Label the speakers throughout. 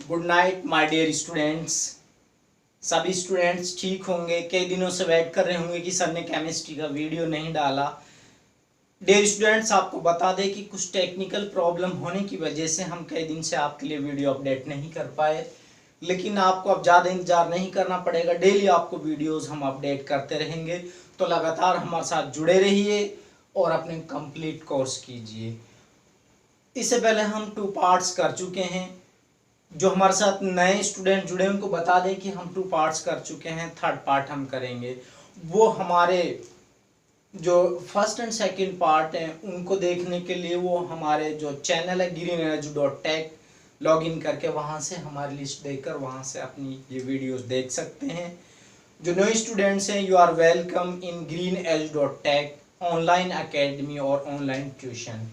Speaker 1: Good night my dear students. सभी students ठीक होंगे। कई दिनों से वेट कर रहे होंगे कि सर ने केमिस्ट्री का वीडियो नहीं डाला। डियर स्टूडेंट्स, आपको बता दें कि कुछ टेक्निकल प्रॉब्लम होने की वजह से हम कई दिन से आपके लिए वीडियो अपडेट नहीं कर पाए, लेकिन आपको अब ज़्यादा इंतजार नहीं करना पड़ेगा। डेली आपको वीडियोस हम अपडेट करते रहेंगे, तो लगातार हमारे साथ जुड़े रहिए और अपने कंप्लीट कोर्स कीजिए। इससे पहले हम 2 पार्ट्स कर चुके हैं। जो हमारे साथ नए स्टूडेंट जुड़े हैं उनको बता दें कि हम 2 पार्ट्स कर चुके हैं, 3rd पार्ट हम करेंगे। वो हमारे जो फर्स्ट एंड सेकंड पार्ट हैं उनको देखने के लिए वो हमारे जो चैनल है greenenergy.tech लॉगिन करके वहाँ से हमारी लिस्ट देखकर वहाँ से अपनी ये वीडियोस देख सकते हैं। जो नए स्टूडेंट्स हैं, you are welcome in greenedge.tech online academy और ऑनलाइन ट्यूशन।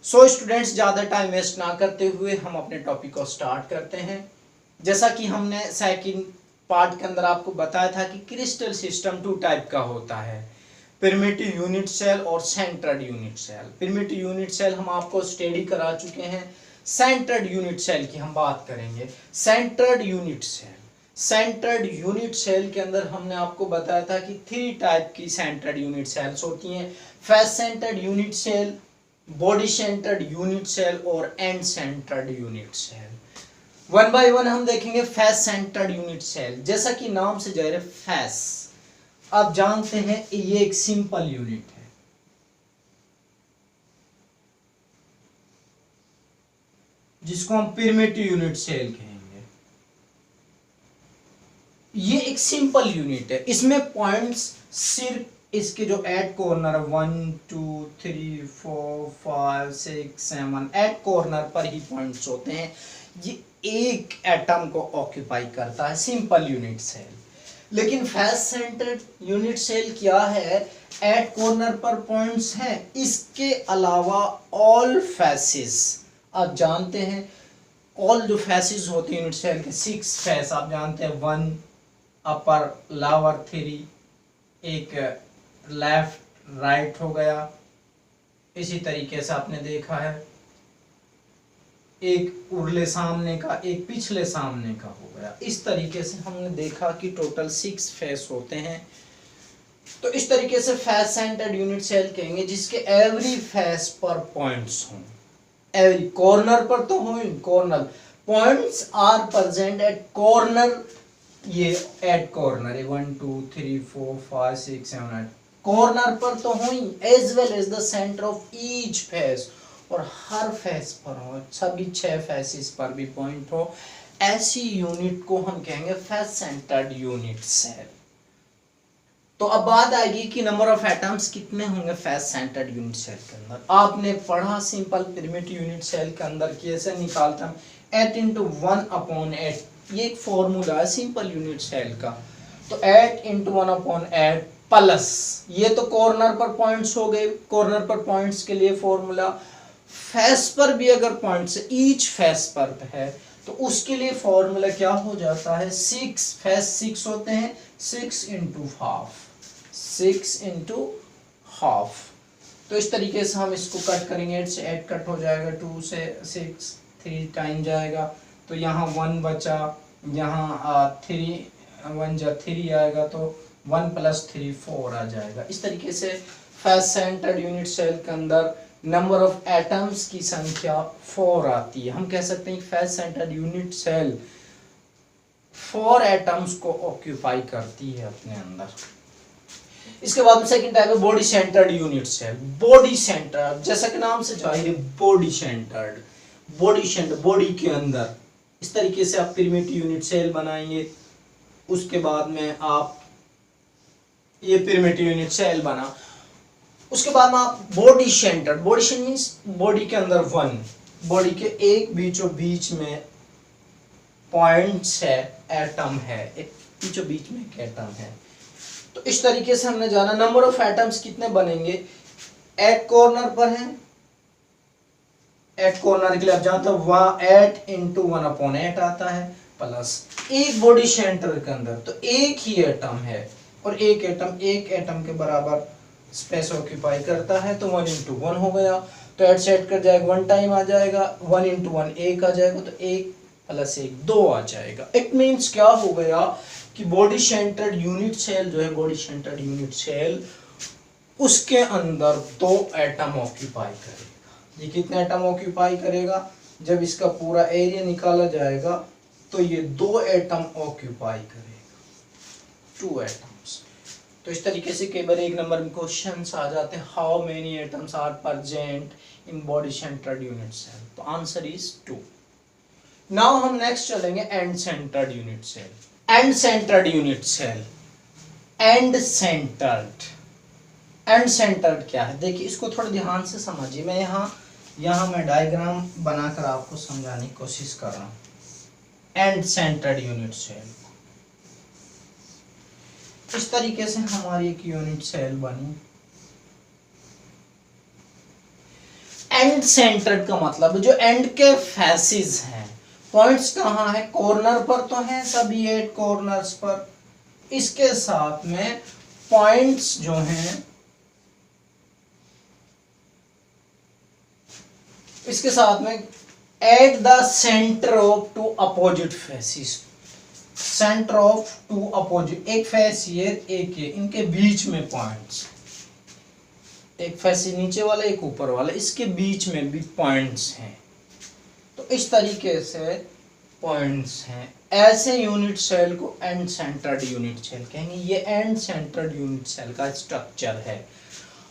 Speaker 1: सो स्टूडेंट्स, ज़्यादा टाइम वेस्ट ना करते हुए हम अपने टॉपिक को स्टार्ट करते हैं। जैसा कि हमने सेकंड पार्ट के अंदर आपको बताया था कि क्रिस्टल सिस्टम 2 टाइप का होता है, प्रिमिटिव यूनिट सेल और centred unit cell. Primitive unit cell हम आपको स्टडी करा चुके हैं, सेंट्रड यूनिट सेल की हम बात करेंगे। सेंट्रड यूनिट सेल के अंदर हमने आपको बताया था कि 3 टाइप की सेंट्रड यूनिट सेल्स होती हैं, face centred unit cell, body centred unit cell और end centred unit cell. One by one हम देखेंगे। फेस सेंटर्ड यूनिट सेल, जैसा कि नाम से जाहिर है फेस, आप जानते हैं ये एक सिंपल यूनिट है। जिसको हम प्रिमिटिव यूनिट सेल कहेंगे। ये एक सिंपल यूनिट है, इसमें पॉइंट्स सिर्फ इसके जो एट कॉर्नर 1 2 3 4 5 6 7 एट कॉर्नर पर ही पॉइंट्स होते हैं। ये एक एटम को ऑक्यूपाई करता है, सिंपल यूनिट सेल। लेकिन फेस सेंटर्ड यूनिट सेल क्या है? एट कॉर्नर पर पॉइंट्स हैं, इसके अलावा ऑल फेसेस, आप जानते हैं ऑल जो फेसेस होते हैं यूनिट सेल के 6 फेस आप जानते हैं, 1 अपर लोअर 3, एक लेफ्ट राइट हो गया। इसी तरीके से आपने देखा है एक उरले सामने का, एक पिछले सामने का हो गया। इस तरीके से हमने देखा कि टोटल 6 फेस होते हैं। तो इस तरीके से फेस सेंटर्ड यूनिट सेल कहेंगे जिसके एवरी फेस पर पॉइंट्स हों, एवरी कॉर्नर पर तो हो, corner points are present at corner. ये एट कॉर्नर 1 2 3 4 5 6 7 8 कॉर्नर पर तो हो ही, as well as the centre of each face, और हर फेस पर हो, सभी 6 फेसेस पर भी पॉइंट हो। ऐसी यूनिट को हम कहेंगे फेस सेंटर्ड यूनिट सेल। तो अब बात आएगी कि नंबर ऑफ एटम्स कितने होंगे फेस सेंटर्ड यूनिट सेल के अंदर। आपने पढ़ा सिंपल प्रिमिटिव यूनिट सेल के अंदर कैसे निकालता हम 8 × 1/8, ये एक फॉर्मूला है सिंपल यूनिट सेल का। तो 8 × 1/8 प्लस, ये तो कॉर्नर पर पॉइंट्स हो गए, कॉर्नर पर पॉइंट्स के लिए फॉर्मूला। फेस पर भी अगर पॉइंट्स ईच फेस पर है तो उसके लिए फॉर्मूला क्या हो जाता है? 6 फेस 6 होते हैं, 6 × हाफ, 6 × हाफ। तो इस तरीके से हम इसको कट करेंगे, 8 से 8 कट हो जाएगा, 2 से 6 3 टाइम जाएगा, तो यहाँ 1 बचा, यहाँ 3 1 जा 3 आएगा, तो 1 + 3 4 आ जाएगा। इस तरीके से फेस सेंटर्ड यूनिट सेल के अंदर नंबर ऑफ एटम्स की संख्या 4 आती है। हम कह सकते हैं कि face centred unit cell 4 atoms को ऑक्यूपाई करती है अपने अंदर। इसके बाद में सेकंड टाइप है body centred unit cell. Body centre, जैसा कि नाम से जाहिर है बॉडी सेंटर्ड, बॉडी के अंदर इस तरीके से आप प्रिमिटिव यूनिट सेल बनाएंगे। उसके बाद में आप ये प्रिमिटिव यूनिट सेल बना, उसके बाद में आप बॉडी सेंटर मींस बॉडी के अंदर 1, बॉडी के एक बीचों बीच में पॉइंट्स है, एटम है, एक बीचों बीच में एक एटम है। तो इस तरीके से हमने जाना नंबर ऑफ एटम्स कितने बनेंगे। एट कॉर्नर पर है, एट कॉर्नर के लिए आप जानते हो 8 × 1/8 आता है, प्लस एक बॉडी सेंटर के अंदर तो एक ही एटम है, और एक एटम के बराबर स्पेस ऑक्यूपाई करता है, तो 1 × 1 हो गया। तो ऐड सेट कर जाएगा, 1 टाइम आ जाएगा, 1 × 1 1 आ जाएगा, तो 1 प्लस 1 2 आ जाएगा। इट मीन्स क्या हो गया कि बॉडी सेंटर्ड यूनिट सेल जो है, बॉडी सेंटर्ड यूनिट सेल उसके अंदर 2 एटम ऑक्यूपाई करेगा। ये कितने एटम ऑक्यूपाई करेगा? जब इसका पूरा एरिया निकाला जाएगा तो ये 2 एटम ऑक्यूपाई करेगा, 2 एटम्स। तो इस तरीके से कई बार 1 नंबर में क्वेश्चंस आ जाते हैं, how many atoms are present in body centred unit cell? तो आंसर इज 2। नाउ हम नेक्स्ट चलेंगे end centred unit cell. End centred unit cell, end centred क्या है? देखिए इसको थोड़ा ध्यान से समझिए। मैं यहाँ मैं डायग्राम बनाकर आपको समझाने की कोशिश कर रहा हूँ। एंड सेंटर्ड यूनिट सेल, इस तरीके से हमारी एक यूनिट सेल बनी। एंड सेंटर्ड का मतलब जो एंड के फेसेस हैं, पॉइंट्स कहाँ है? कॉर्नर पर तो हैं सभी 8 कॉर्नर्स पर। इसके साथ में पॉइंट्स जो हैं, इसके साथ में at the centre of 2 opposite faces, centre of 2 opposite, एक फेस ये एक ये, इनके बीच में पॉइंट्स, एक फेस नीचे वाला एक ऊपर वाला, इसके बीच में भी पॉइंट्स हैं। तो इस तरीके से पॉइंट्स हैं। ऐसे यूनिट सेल को एंड सेंटर्ड यूनिट सेल कहेंगे। ये एंड सेंटर्ड यूनिट सेल का स्ट्रक्चर है।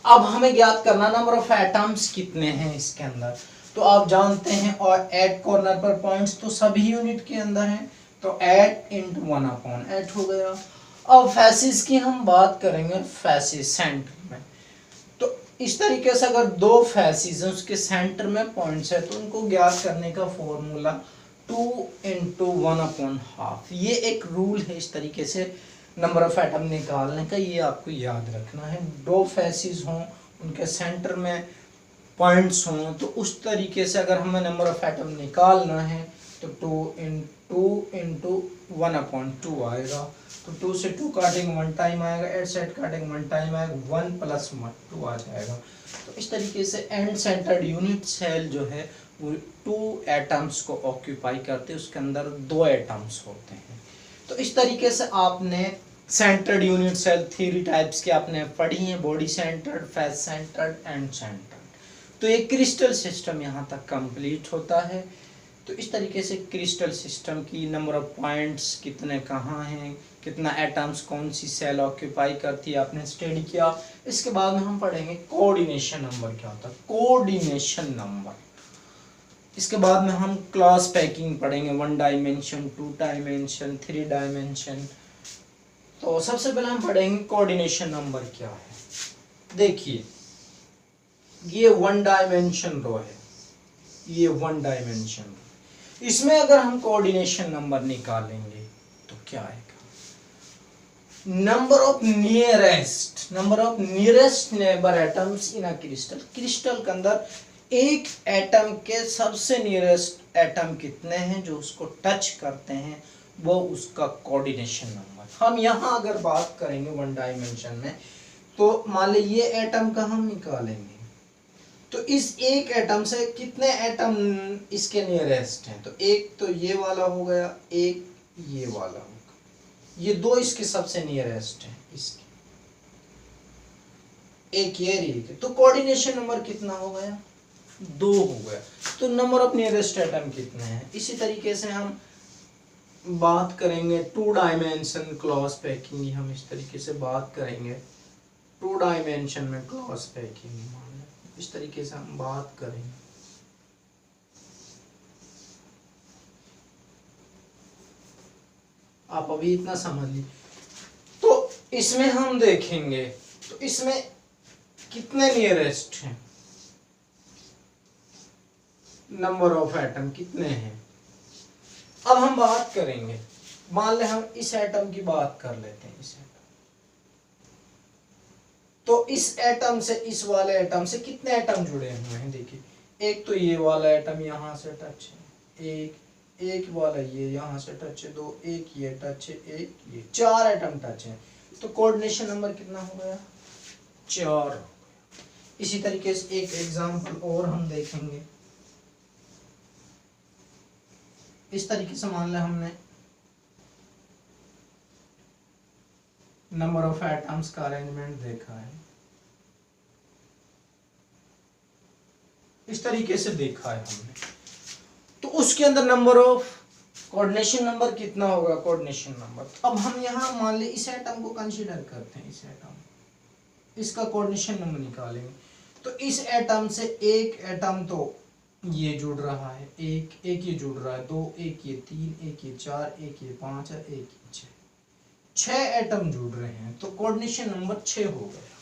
Speaker 1: अब हमें ज्ञात करना नंबर ऑफ एटम्स कितने हैं इसके अंदर। तो आप जानते हैं, और 8 कॉर्नर पर पॉइंट्स तो सभी यूनिट के अंदर हैं, तो 8 × 1/8 हो गया। अब फेसिस की हम बात करेंगे, फेसिस सेंटर में। तो इस तरीके से अगर 2 फेसिस हैं, उसके सेंटर में पॉइंट्स है, तो उनको ज्ञात करने का फॉर्मूला 2 × 1/2। ये एक रूल है इस तरीके से नंबर ऑफ एटम निकालने का, ये आपको याद रखना है। 2 फेसिस हों, उनके सेंटर में पॉइंट्स हों, तो उस तरीके से अगर हमें नंबर ऑफ एटम निकालना है तो 2 × 1/2 आएगा। तो 2 से 2 काटेंगे 1 टाइम आएगा, 8 से 8 काटेंगे 1 टाइम आएगा, 1 + 2 आ जाएगा। तो इस तरीके से एंड सेंटर्ड यूनिट सेल जो है वो 2 एटम्स को ऑक्यूपाई करते हैं, उसके अंदर 2 एटम्स होते हैं। तो इस तरीके से आपने सेंटर्ड यूनिट सेल 3 टाइप्स के आपने पढ़ी हैं, body centred, face centred, and centred. तो ये क्रिस्टल सिस्टम यहाँ तक कंप्लीट होता है। तो इस तरीके से क्रिस्टल सिस्टम की नंबर ऑफ पॉइंट्स कितने कहाँ हैं, कितना एटम्स कौन सी सेल ऑक्यूपाई करती है, आपने स्टडी किया। इसके बाद में हम पढ़ेंगे कोऑर्डिनेशन नंबर क्या होता है, कोऑर्डिनेशन नंबर। इसके बाद में हम क्लास पैकिंग पढ़ेंगे, 1 डायमेंशन, 2 डायमेंशन, 3 डायमेंशन। तो सबसे पहले हम पढ़ेंगे कोऑर्डिनेशन नंबर क्या है। देखिए ये 1 डायमेंशन रो है, ये 1 डायमेंशन। इसमें अगर हम कोऑर्डिनेशन नंबर निकालेंगे तो क्या आएगा? Number of nearest neighbour atoms in a crystal. Crystal के अंदर एक एटम के सबसे नियरेस्ट एटम कितने हैं जो उसको टच करते हैं, वो उसका कोऑर्डिनेशन नंबर। हम यहाँ अगर बात करेंगे 1 डायमेंशन में, तो मान ली ये एटम का हम निकालेंगे, तो इस एक एटम से कितने एटम इसके नियरेस्ट हैं? तो एक तो ये वाला हो गया, एक ये वाला होगा, ये 2 इसके सबसे नियरेस्ट हैं, इसके एक ये एक। तो कोऑर्डिनेशन नंबर कितना हो गया? 2 हो गया। तो नंबर ऑफ नियरेस्ट एटम कितने हैं? इसी तरीके से हम बात करेंगे 2 डायमेंशन क्लॉज पैकिंग, हम इस तरीके से बात करेंगे 2 डायमेंशन में क्लॉज पैकिंग, इस तरीके से हम बात करेंगे। आप अभी इतना समझ लीजिए। तो इसमें हम देखेंगे, तो इसमें कितने नियरेस्ट हैं, नंबर ऑफ एटम कितने हैं। अब हम बात करेंगे, मान ले हम इस एटम की बात कर लेते हैं, इस एटम। तो इस एटम से इस वाले एटम से कितने एटम जुड़े हुए हैं? देखिए एक तो ये वाला एटम यहाँ से टच है, एक वाला ये यहाँ से टच है, 2 एक ये टच है, एक ये, 4 एटम टच है। तो कोऑर्डिनेशन नंबर कितना हो गया? 4। इसी तरीके से एक एग्जांपल और हम देखेंगे। इस तरीके से मान लिया हमने नंबर ऑफ एटम्स का अरेंजमेंट देखा है, इस तरीके से देखा है हमने। तो उसके अंदर नंबर ऑफ कोऑर्डिनेशन नंबर कितना होगा, कोऑर्डिनेशन नंबर। अब हम यहाँ मान ले इस एटम को कंसीडर करते हैं, इस एटम, इसका कोऑर्डिनेशन नंबर निकालेंगे। तो इस एटम से एक एटम तो ये जुड़ रहा है, एक ये जुड़ रहा है, 2, एक ये 3, एक ये 4, एक ये 5 और एक ये 6, 6 एटम जुड़ रहे हैं, तो कोऑर्डिनेशन नंबर 6 हो गया।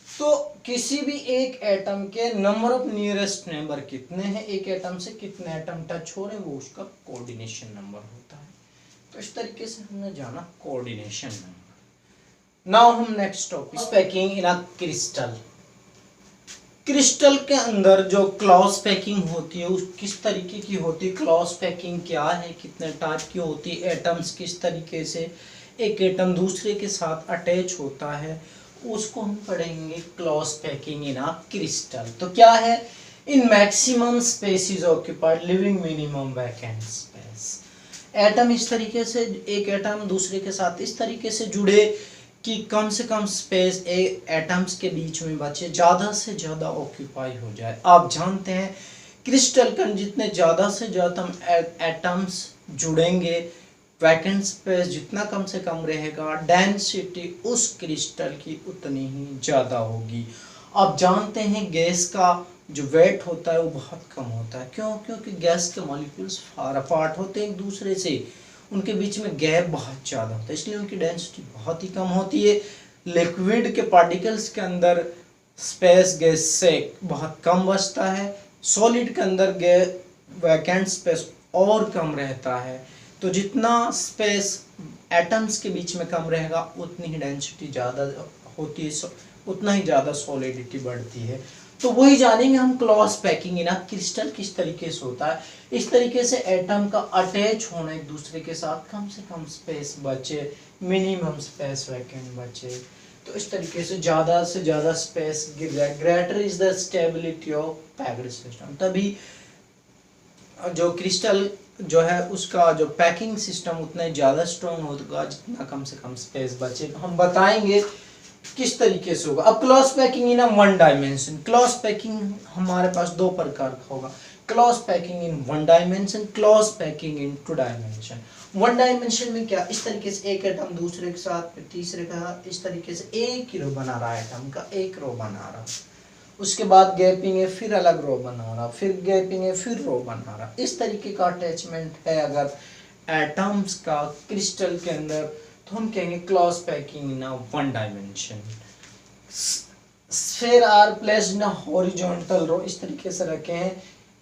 Speaker 1: तो किसी भी एक एटम के नंबर ऑफ नियरेस्ट नेबर कितने हैं, एक एटम से कितने एटम टच हो रहे हैं, वो उसका कोऑर्डिनेशन नंबर होता है। तो इस तरीके से हमने जाना कोऑर्डिनेशन नंबर। नाउ हम next topic, packing in a crystal. Crystal के अंदर जो क्लॉज पैकिंग होती है उस किस तरीके की होती है, क्लॉज पैकिंग क्या है, कितने टाइप की होती है, एटम्स किस तरीके से एक एटम दूसरे के साथ अटैच होता है, उसको हम पढ़ेंगे clause packing in a crystal. तो क्या है, in maximum space is occupied living minimum vacant space. Atom इस तरीके से, एक एटम दूसरे के साथ इस तरीके से जुड़े कि कम से कम स्पेस एटम्स के बीच में बचे, ज़्यादा से ज़्यादा ऑक्यूपाई हो जाए। आप जानते हैं क्रिस्टल के जितने ज़्यादा से ज़्यादा एटम्स जुड़ेंगे, वैकेंट स्पेस जितना कम से कम रहेगा, डेंसिटी उस क्रिस्टल की उतनी ही ज़्यादा होगी। आप जानते हैं गैस का जो वेट होता है वो बहुत कम होता है। क्यों? क्योंकि गैस के मॉलिक्यूल्स फार अपार्ट होते हैं एक दूसरे से, उनके बीच में गैप बहुत ज़्यादा होता है, इसलिए उनकी डेंसिटी बहुत ही कम होती है। लिक्विड के पार्टिकल्स के अंदर स्पेस गैस से बहुत कम बचता है, सॉलिड के अंदर वैकेंट स्पेस और कम रहता है। तो जितना स्पेस एटम्स के बीच में कम रहेगा उतनी ही डेंसिटी ज़्यादा होती है, उतना ही ज़्यादा सॉलिडिटी बढ़ती है। तो वही जानेंगे हम clause packing in a crystal किस तरीके से होता है। इस तरीके से एटम का अटैच होना एक दूसरे के साथ, कम से कम स्पेस बचे, मिनिमम स्पेस वैकेंट बचे। तो इस तरीके से ज़्यादा space greater is the stability of packed system. तभी जो क्रिस्टल जो है उसका जो पैकिंग सिस्टम उतना ही ज़्यादा स्ट्रॉन्ग होगा जितना कम से कम स्पेस बचेगा। हम बताएंगे किस तरीके से होगा। अब close packing in a one dimension. Close packing हमारे पास दो प्रकार का होगा, close packing in one dimension, close packing in two dimension. One dimension में क्या, इस तरीके से एक एटम दूसरे के साथ, फिर तीसरे का, इस तरीके से एक ही रो बना रहा है, एटम का एक रो बना रहा, उसके बाद गैपिंग है, फिर अलग रो बना रहा, फिर गैपिंग है, फिर रो बना रहा। इस तरीके का अटैचमेंट है अगर एटम्स का क्रिस्टल के अंदर, तो हम कहेंगे close packing in a one dimension. Sphere are placed in a horizontal row, इस तरीके से रखे हैं,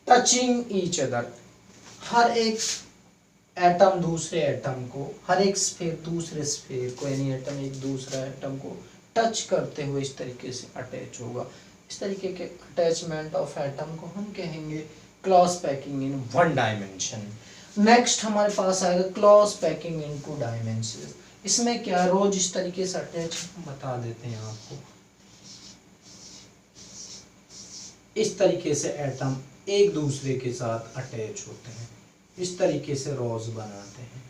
Speaker 1: टचिंग ईच अदर। हर एक एटम दूसरे एटम को, हर एक स्फीयर दूसरे स्फीयर को, यानी एटम एक दूसरा एटम को टच करते हुए इस तरीके से अटैच होगा। इस तरीके के अटैचमेंट ऑफ एटम को हम कहेंगे close packing in one dimension. Next हमारे पास आएगा close packing in two dimension. इसमें क्या, रोज इस तरीके से अटैच बता देते हैं आपको। इस तरीके से एटम एक दूसरे के साथ अटैच होते हैं, इस तरीके से रोज बनाते हैं।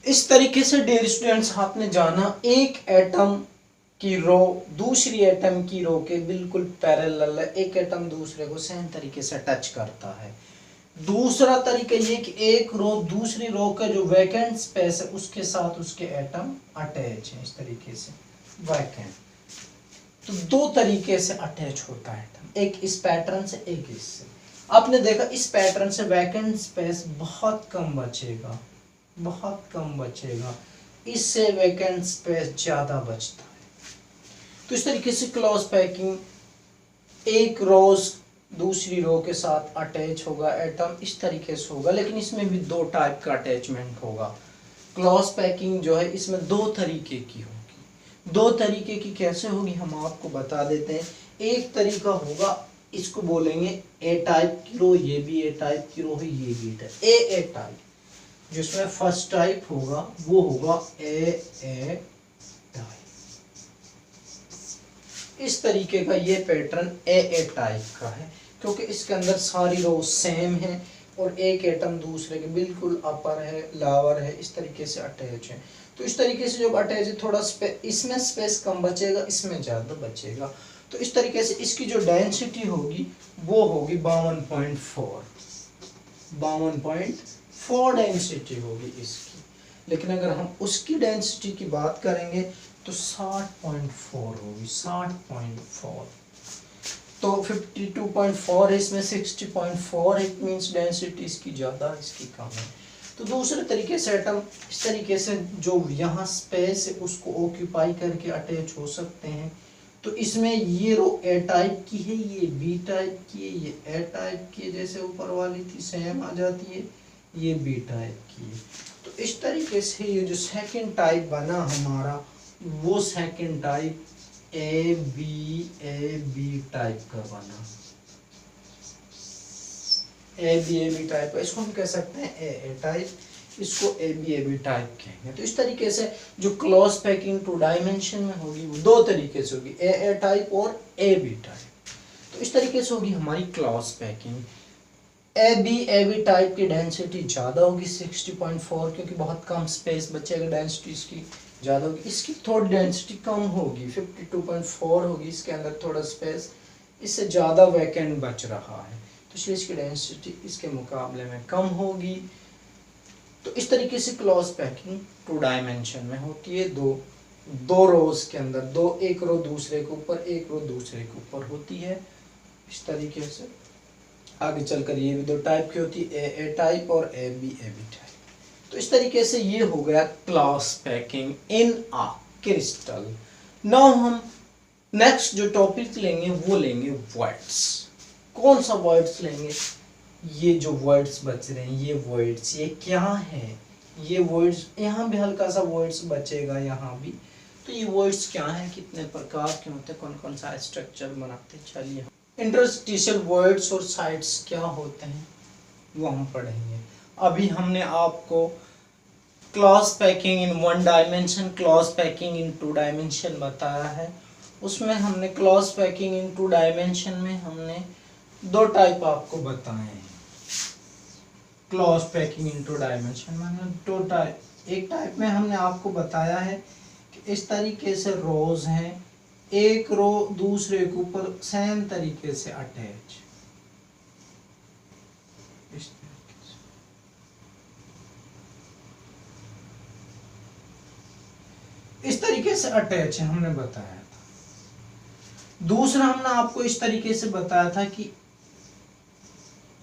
Speaker 1: इस तरीके से डियर स्टूडेंट्स आपने जाना एक एटम की रो दूसरी एटम की रो के बिल्कुल पैरेलल है, एक एटम दूसरे को सेम तरीके से टच करता है। दूसरा तरीका ये कि एक रो दूसरी रो का जो वैकेंट स्पेस है उसके साथ उसके एटम अटैच है, इस तरीके से वैकेंट। तो दो तरीके से अटैच होता है एटम, एक इस पैटर्न से, एक इससे। आपने देखा इस पैटर्न से वैकेंट स्पेस बहुत कम बचेगा, बहुत कम बचेगा, इससे वैकेंट स्पेस ज्यादा बचता है। तो इस तरीके से क्लॉज पैकिंग, एक रोज दूसरी रो के साथ अटैच होगा एटम, इस तरीके से होगा। लेकिन इसमें भी दो टाइप का अटैचमेंट होगा। क्लॉज पैकिंग जो है इसमें दो तरीके की होगी। दो तरीके की कैसे होगी हम आपको बता देते हैं। एक तरीका होगा, इसको बोलेंगे ए टाइप की रो, ये भी ए टाइप की रो है, ये भी टाइप ए टाइप। जिसमें फर्स्ट टाइप होगा वो होगा ए टाइप। इस तरीके का ये पैटर्न ए टाइप का है, क्योंकि इसके अंदर सारी रो सेम है और एक एटम दूसरे के बिल्कुल अपर है, लोअर है, इस तरीके से अटैच है। तो इस तरीके से जब अटैच है, थोड़ा इसमें स्पेस कम बचेगा, इसमें ज़्यादा बचेगा। तो इस तरीके से इसकी जो डेंसिटी होगी वो होगी 52.4 डेंसिटी होगी इसकी। लेकिन अगर हम उसकी डेंसिटी की बात करेंगे तो 60.4 होगी, 60.4। तो 52.4 है, इसमें 60.4, इट मीन्स डेंसिटी इसकी ज़्यादा इसकी कम है। तो दूसरे तरीके से एटम इस तरीके से जो यहाँ स्पेस है उसको ऑक्यूपाई करके अटैच हो सकते हैं। तो इसमें ये रो ए टाइप की है, ये बी टाइप की है, ये ए टाइप की है, जैसे ऊपर वाली थी सेम आ जाती है, ये बी टाइप की है। तो इस तरीके से ये जो सेकंड टाइप बना हमारा, वो second type A B type का बना। ए बी टाइप का, इसको हम कह सकते हैं ए टाइप, इसको ए बी टाइप कहेंगे। तो इस तरीके से जो क्लॉज पैकिंग 2 डायमेंशन में होगी वो दो तरीके से होगी, ए टाइप और ए बी टाइप। तो इस तरीके से होगी हमारी close packing. A B type की डेंसिटी ज़्यादा होगी 60.4, क्योंकि बहुत कम स्पेस बचेगा, डेंसिटी इसकी ज़्यादा होगी। इसकी थोड़ी डेंसिटी कम होगी, 52.4 होगी, इसके अंदर थोड़ा स्पेस इससे ज़्यादा वैकेंट बच रहा है, तो इसलिए इसकी डेंसिटी इसके मुकाबले में कम होगी। तो इस तरीके से क्लॉज पैकिंग 2 डायमेंशन में होती है, दो रोज के अंदर, एक रो दूसरे के ऊपर, एक रो दूसरे के ऊपर होती है। इस तरीके से आगे चलकर ये भी 2 टाइप की होती है, ए टाइप और ए बी टाइप। तो इस तरीके से ये हो गया clause packing in a crystal. Now हम नेक्स्ट जो टॉपिक लेंगे वो लेंगे वर्ड्स। कौन सा वर्ड्स लेंगे? ये जो वर्ड्स बच रहे हैं, ये वर्ड्स, ये क्या है? ये वर्ड्स यहाँ भी हल्का सा वर्ड्स बचेगा, यहाँ भी। तो ये वर्ड्स क्या है, कितने प्रकार के होते हैं, कौन कौन सा स्ट्रक्चर बनाते हैं, चलिए। इंटरस्टिशियल वर्ड्स और साइड्स क्या होते हैं वो हम पढ़ेंगे। अभी हमने आपको क्लॉज पैकिंग इन 1 डायमेंशन, क्लॉज पैकिंग इन 2 डायमेंशन बताया है। उसमें हमने क्लॉज पैकिंग इन 2 डायमेंशन में हमने 2 टाइप आपको बताए हैं। क्लॉज पैकिंग इन 2 डायमेंशन में हमने 2 टाइप, एक टाइप में हमने आपको बताया है कि इस तरीके से रोज हैं, एक रो दूसरे के ऊपर सेम तरीके से अटैच, इस तरीके से अटैच है, हमने बताया था। दूसरा हमने आपको इस तरीके से बताया था कि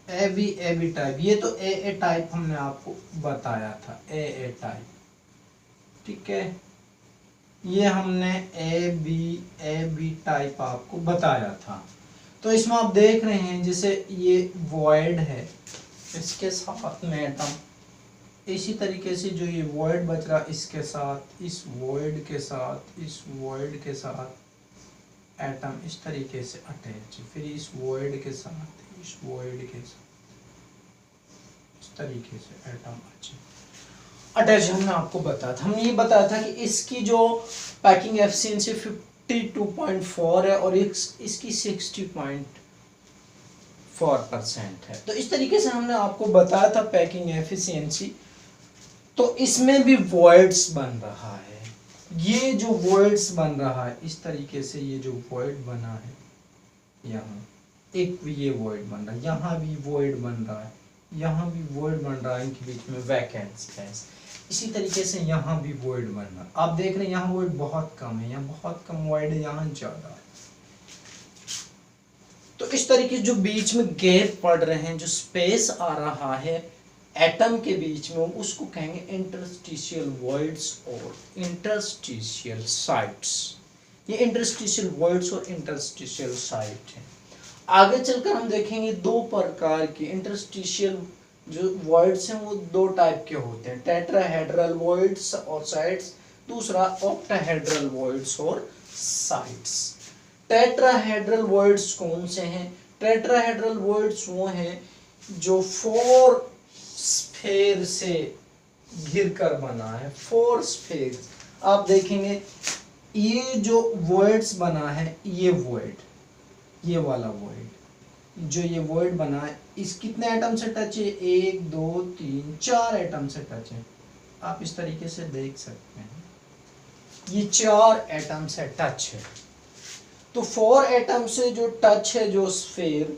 Speaker 1: ए बी टाइप, ये तो ए टाइप हमने आपको बताया था, ए टाइप, ठीक है। ये हमने ए बी टाइप आपको बताया था। तो इसमें आप देख रहे हैं जैसे ये वॉइड है, इसके साथ में एटम, इसी तरीके से जो ये वॉइड बच रहा इसके साथ, इस वॉइड के साथ, इस वॉइड के साथ एटम इस तरीके से अटैच, फिर इस वॉइड के साथ, इस वॉइड के साथ इस तरीके से एटम अटैच हमने आपको बताया था। हमने ये बताया था कि इसकी जो पैकिंग एफिशिएंसी 52.4 है और इसकी 60.4% है। तो इस तरीके से हमने आपको बताया था पैकिंग एफिशिएंसी। तो इसमें भी वॉइड्स बन रहा है, ये जो वॉइड्स बन रहा है इस तरीके से, ये जो वॉइड बना है यहाँ, एक भी ये वॉइड बन रहा है, यहाँ भी वॉइड बन रहा है, यहाँ भी वॉइड बन रहा है, इनके बीच में वैकेंट स्पेस। इसी तरीके से यहाँ भी वॉइड बन रहा है। आप देख रहे हैं यहाँ वॉइड बहुत कम है, यहाँ बहुत कम वॉइड है, यहाँ ज़्यादा है। तो इस तरीके जो बीच में गैप पड़ रहे हैं, जो स्पेस आ रहा है एटम के बीच में, उसको कहेंगे इंटरस्टिशियल वॉइड्स और इंटरस्टिशियल साइट्स। ये इंटरस्टिशियल वॉइड्स और इंटरस्टिशियल साइट है। आगे चलकर हम देखेंगे दो प्रकार के इंटरस्टिशियल जो वॉइड्स हैं वो दो टाइप के होते हैं, टेट्राहेड्रल वॉइड्स और साइड्स, दूसरा ऑक्टाहेड्रल वॉइड्स और साइड्स। टेट्राहेड्रल वॉइड्स कौन से हैं? टेट्राहेड्रल वॉइड्स वो हैं जो 4 स्फेयर से घिर कर बना है, 4 स्फेयर। आप देखेंगे ये जो वॉइड्स बना है, ये वॉइड, ये वाला वॉइड जो ये वॉइड बना है, इस कितने एटम से टच है? 1 2 3 4 एटम से टच है। आप इस तरीके से देख सकते हैं, ये 4 एटम से टच है। तो 4 एटम से जो टच है जो स्फेयर,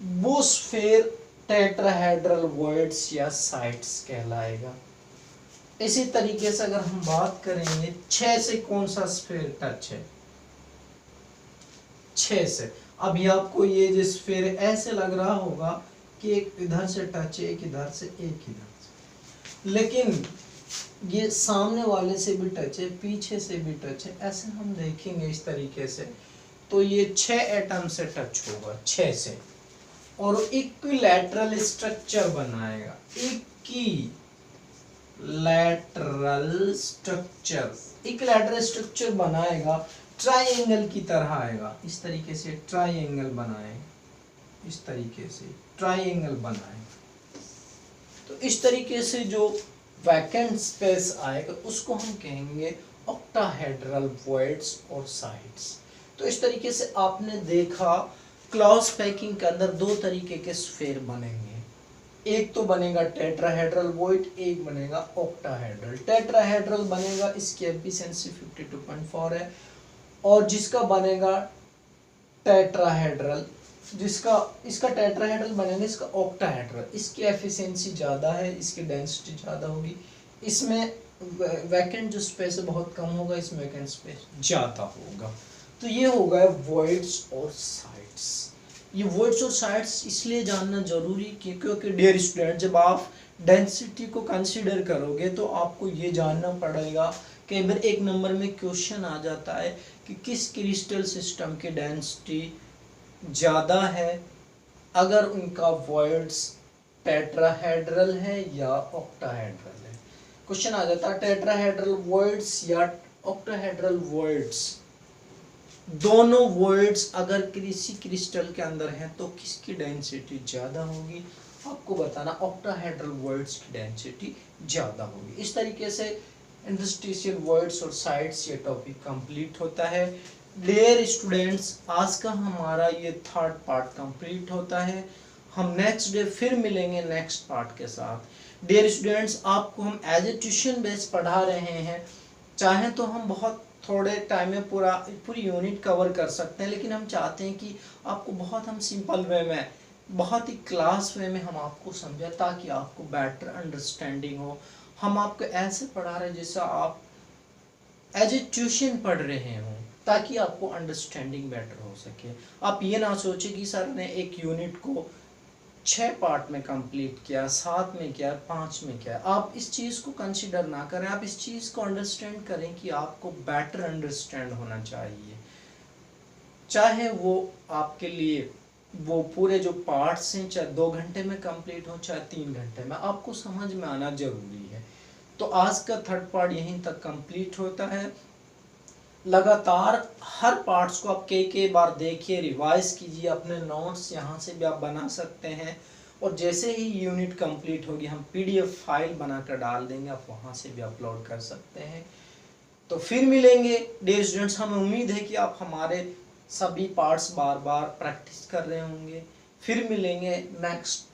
Speaker 1: वो स्फेयर टेट्राहेड्रल वॉइड्स या साइड्स कहलाएगा। इसी तरीके से अगर हम बात करेंगे 6 से कौन सा स्फेयर टच है? 6 से। अभी आपको ये जो स्फेयर ऐसे लग रहा होगा कि एक इधर से टच है, एक इधर से, एक इधर से, लेकिन ये सामने वाले से भी टच है, पीछे से भी टच है। ऐसे हम देखेंगे इस तरीके से, तो ये 6 एटम से टच होगा, 6 से, और इक्विलैटरल स्ट्रक्चर बनाएगा। इक्विलैटरल स्ट्रक्चर बनाएगा, ट्राइंगल की तरह आएगा। इस तरीके से ट्राइंगल बनाएगा, इस तरीके से ट्राइंगल बनाएगा। तो इस तरीके से जो वैकेंट स्पेस आएगा उसको हम कहेंगे ऑक्टाहेड्रल वॉइड्स और साइड्स। तो इस तरीके से आपने देखा क्लॉज पैकिंग के अंदर 2 तरीके के स्फेयर बनेंगे, एक तो बनेगा टेट्राहेड्रल वॉइड, एक बनेगा ऑक्टाहेड्रल। टेट्राहेड्रल बनेगा, इसकी एफिशिएंसी 52.4 है, और जिसका बनेगा टेट्राहेड्रल, इसका टेट्राहेड्रल बनेगा, इसका ऑक्टाहेड्रल, इसकी एफिशिएंसी ज़्यादा है, इसकी डेंसिटी ज़्यादा होगी, इसमें वैकेंट जो स्पेस है बहुत कम होगा, इसमें वैकेंट स्पेस ज़्यादा होगा। तो ये हो गया वॉइड्स और साइड्स। ये वॉइड्स और साइड्स इसलिए जानना जरूरी क्योंकि डियर स्टूडेंट, जब आप डेंसिटी को कंसीडर करोगे तो आपको ये जानना पड़ेगा। कई बार एक नंबर में क्वेश्चन आ जाता है कि किस क्रिस्टल सिस्टम की डेंसिटी ज़्यादा है, अगर उनका वॉइड्स टेट्राहेड्रल है या ऑक्टाहेड्रल है। क्वेश्चन आ जाता है टेट्राहेड्रल वॉइड्स या ऑक्टाहेड्रल वॉइड्स, दोनों वॉइड्स अगर किसी क्रिस्टल के अंदर हैं तो किसकी डेंसिटी ज़्यादा होगी? आपको बताना ऑक्टाहेड्रल वॉइड्स की डेंसिटी ज़्यादा होगी। इस तरीके से इंटरस्टिशियल वॉइड्स और साइड्स ये टॉपिक कंप्लीट होता है। डियर स्टूडेंट्स, आज का हमारा ये 3rd पार्ट कंप्लीट होता है। हम नेक्स्ट डे फिर मिलेंगे नेक्स्ट पार्ट के साथ। डियर स्टूडेंट्स, आपको हम एज ए ट्यूशन बेस पढ़ा रहे हैं, चाहे तो हम बहुत थोड़े टाइम में पूरी यूनिट कवर कर सकते हैं, लेकिन हम चाहते हैं कि आपको बहुत हम सिंपल वे में, बहुत ही क्लास वे में हम आपको समझाएं ताकि आपको बेटर अंडरस्टैंडिंग हो। हम आपको ऐसे पढ़ा रहे हैं जैसा आप एज ए ट्यूशन पढ़ रहे हों, ताकि आपको अंडरस्टैंडिंग बेटर हो सके। आप ये ना सोचें कि सर ने एक यूनिट को 6 पार्ट में कंप्लीट किया, 7 में किया, 5 में किया। आप इस चीज़ को कंसिडर ना करें, आप इस चीज़ को अंडरस्टैंड करें कि आपको बेटर अंडरस्टैंड होना चाहिए। चाहे वो आपके लिए वो पूरे जो पार्ट्स हैं चाहे 2 घंटे में कंप्लीट हो चाहे 3 घंटे में, आपको समझ में आना जरूरी है। तो आज का 3rd पार्ट यहीं तक कंप्लीट होता है। लगातार हर पार्ट्स को आप कई बार देखिए, रिवाइज कीजिए, अपने नोट्स यहाँ से भी आप बना सकते हैं, और जैसे ही यूनिट कंप्लीट होगी हम PDF फाइल बनाकर डाल देंगे, आप वहाँ से भी अपलोड कर सकते हैं। तो फिर मिलेंगे डियर स्टूडेंट्स, हमें उम्मीद है कि आप हमारे सभी पार्ट्स बार बार प्रैक्टिस कर रहे होंगे। फिर मिलेंगे नेक्स्ट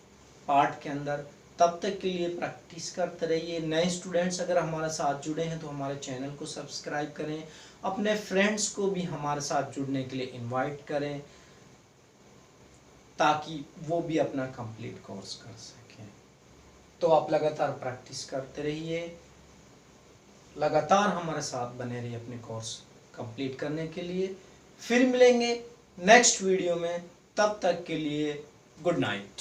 Speaker 1: पार्ट के अंदर, तब तक के लिए प्रैक्टिस करते रहिए। नए स्टूडेंट्स अगर हमारे साथ जुड़े हैं तो हमारे चैनल को सब्सक्राइब करें, अपने फ्रेंड्स को भी हमारे साथ जुड़ने के लिए इनवाइट करें, ताकि वो भी अपना कंप्लीट कोर्स कर सकें। तो आप लगातार प्रैक्टिस करते रहिए, लगातार हमारे साथ बने रहिए अपने कोर्स कंप्लीट करने के लिए। फिर मिलेंगे नेक्स्ट वीडियो में, तब तक के लिए गुड नाइट।